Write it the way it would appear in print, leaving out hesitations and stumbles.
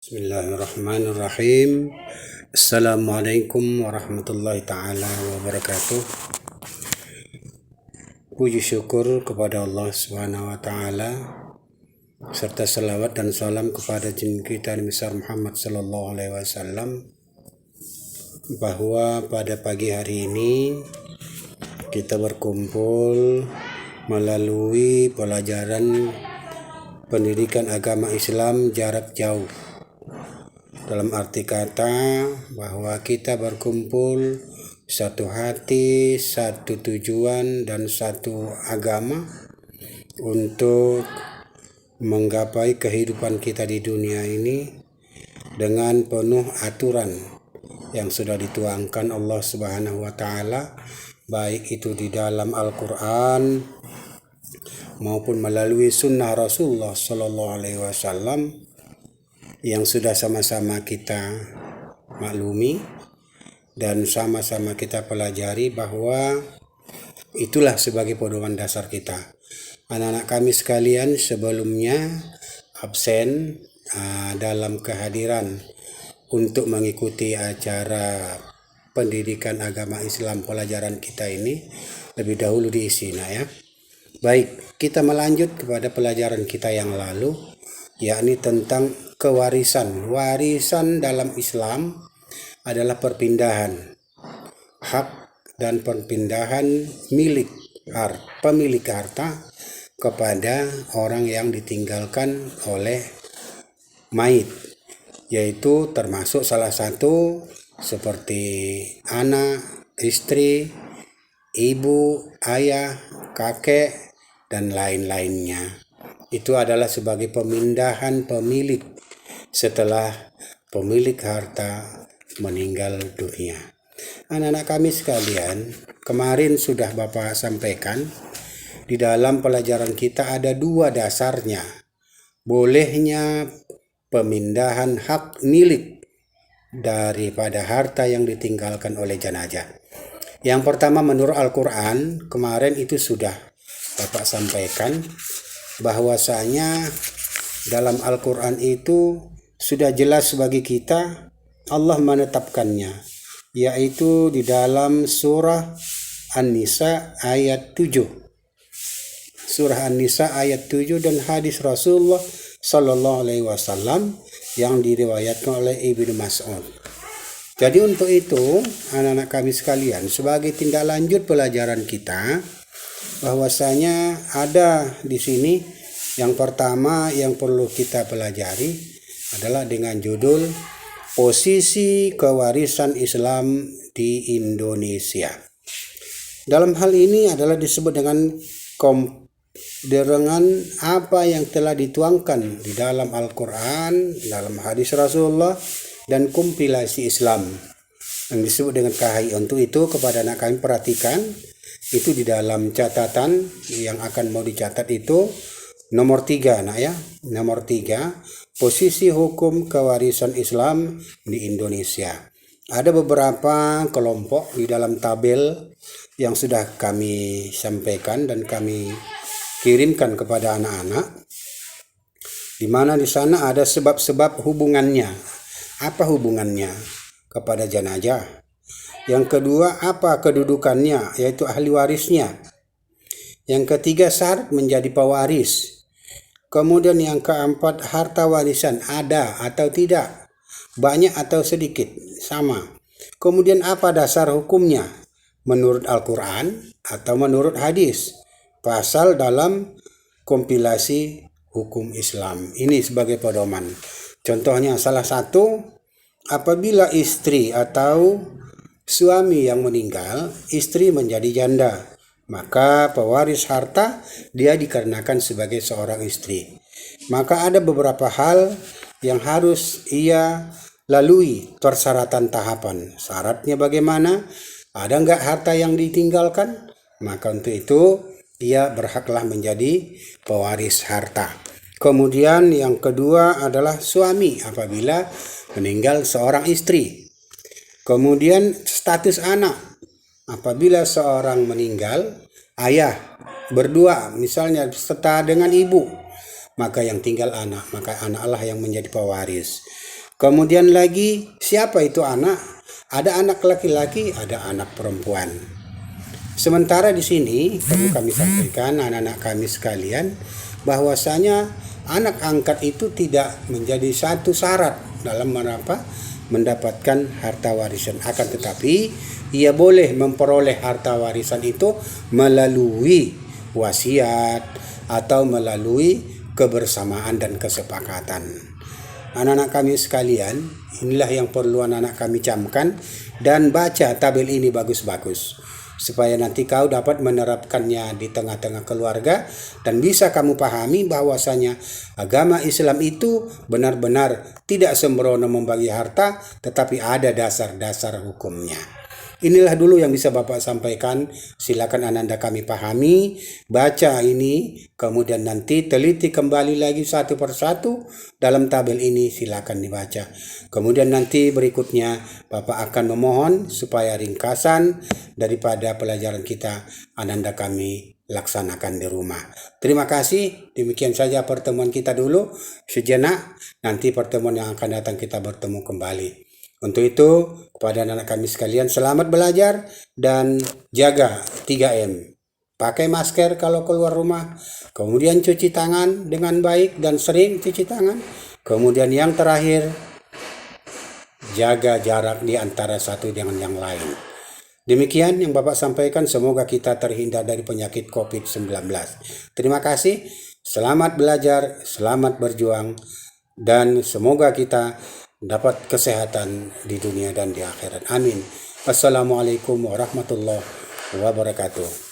Bismillahirrahmanirrahim. Assalamualaikum warahmatullahi ta'ala wabarakatuh. Puji syukur kepada Allah Subhanahu wa ta'ala, serta salawat dan salam kepada junjungan kita Nabi besar Muhammad sallallahu alaihi wasallam, bahwa pada pagi hari ini kita berkumpul melalui pelajaran pendidikan agama Islam jarak jauh. Dalam arti kata bahwa kita berkumpul satu hati, satu tujuan, dan satu agama untuk menggapai kehidupan kita di dunia ini dengan penuh aturan yang sudah dituangkan Allah Subhanahu wa ta'ala, baik itu di dalam Al-Quran maupun melalui sunnah Rasulullah Sallallahu Alaihi Wasallam, yang sudah sama-sama kita maklumi dan sama-sama kita pelajari bahwa itulah sebagai pedoman dasar kita. Anak-anak kami sekalian sebelumnya absen dalam kehadiran untuk mengikuti acara pendidikan agama Islam pelajaran kita ini lebih dahulu diisi, ya. Baik, kita melanjut kepada pelajaran kita yang lalu, yakni tentang kewarisan. Warisan dalam Islam adalah perpindahan hak dan perpindahan pemilik harta kepada orang yang ditinggalkan oleh mayit, yaitu termasuk salah satu seperti anak, istri, ibu, ayah, kakek, dan lain-lainnya. Itu adalah sebagai pemindahan pemilik setelah pemilik harta meninggal dunia. Anak-anak kami sekalian, kemarin sudah Bapak sampaikan, di dalam pelajaran kita ada dua dasarnya bolehnya pemindahan hak milik daripada harta yang ditinggalkan oleh jenazah. Yang pertama, menurut Al-Quran, kemarin itu sudah Bapak sampaikan bahwasanya dalam Al-Quran itu sudah jelas bagi kita Allah menetapkannya, yaitu di dalam surah An-Nisa ayat 7. Surah An-Nisa ayat 7 dan hadis Rasulullah Sallallahu Alaihi Wasallam yang diriwayatkan oleh Ibnu Mas'ud. Jadi untuk itu anak-anak kami sekalian, sebagai tindak lanjut pelajaran kita, bahwasanya ada di sini yang pertama yang perlu kita pelajari adalah dengan judul posisi kewarisan Islam di Indonesia. Dalam hal ini adalah disebut dengan dengan apa yang telah dituangkan di dalam Al-Quran, dalam hadis Rasulullah, dan kompilasi Islam yang disebut dengan KHI. Untuk itu kepada anak kami perhatikan, itu di dalam catatan yang akan mau dicatat itu nomor 3, ya. Nomor 3, posisi hukum kewarisan Islam di Indonesia. Ada beberapa kelompok di dalam tabel yang sudah kami sampaikan dan kami kirimkan kepada anak-anak, di mana di sana ada sebab-sebab hubungannya. Apa hubungannya kepada jenazah? Yang kedua, apa kedudukannya, yaitu ahli warisnya. Yang ketiga, syarat menjadi pewaris. Kemudian yang keempat, harta warisan ada atau tidak, banyak atau sedikit, sama. Kemudian apa dasar hukumnya, menurut Al-Quran atau menurut hadis, pasal dalam kompilasi hukum Islam. Ini sebagai pedoman. Contohnya salah satu, apabila istri atau suami yang meninggal, istri menjadi janda, maka pewaris harta dia dikarenakan sebagai seorang istri. Maka ada beberapa hal yang harus ia lalui, persyaratan tahapan. Syaratnya bagaimana? Ada enggak harta yang ditinggalkan? Maka untuk itu ia berhaklah menjadi pewaris harta. Kemudian yang kedua adalah suami apabila meninggal seorang istri. Kemudian status anak. Apabila seorang meninggal, ayah berdua misalnya serta dengan ibu, maka yang tinggal anak, maka anaklah yang menjadi pewaris. Kemudian lagi, siapa itu anak? Ada anak laki-laki, ada anak perempuan. Sementara di sini perlu kami sampaikan anak-anak kami sekalian bahwasanya anak angkat itu tidak menjadi satu syarat dalam mendapatkan harta warisan. Akan tetapi ia boleh memperoleh harta warisan itu melalui wasiat atau melalui kebersamaan dan kesepakatan. Anak-anak kami sekalian, inilah yang perlu anak-anak kami camkan dan baca tabel ini bagus-bagus supaya nanti kau dapat menerapkannya di tengah-tengah keluarga dan bisa kamu pahami bahwasanya agama Islam itu benar-benar tidak sembrono membagi harta, tetapi ada dasar-dasar hukumnya. Inilah dulu yang bisa Bapak sampaikan. Silakan Ananda kami pahami, baca ini, kemudian nanti teliti kembali lagi satu persatu dalam tabel ini, silakan dibaca. Kemudian nanti berikutnya Bapak akan memohon supaya ringkasan daripada pelajaran kita Ananda kami laksanakan di rumah. Terima kasih. Demikian saja pertemuan kita dulu sejenak. Nanti pertemuan yang akan datang kita bertemu kembali. Untuk itu, kepada anak kami sekalian, selamat belajar dan jaga 3M. Pakai masker kalau keluar rumah, kemudian cuci tangan dengan baik dan sering cuci tangan. Kemudian yang terakhir, jaga jarak di antara satu dengan yang lain. Demikian yang Bapak sampaikan, semoga kita terhindar dari penyakit COVID-19. Terima kasih, selamat belajar, selamat berjuang, dan semoga kita dapat kesehatan di dunia dan di akhirat. Amin. Assalamualaikum warahmatullahi wabarakatuh.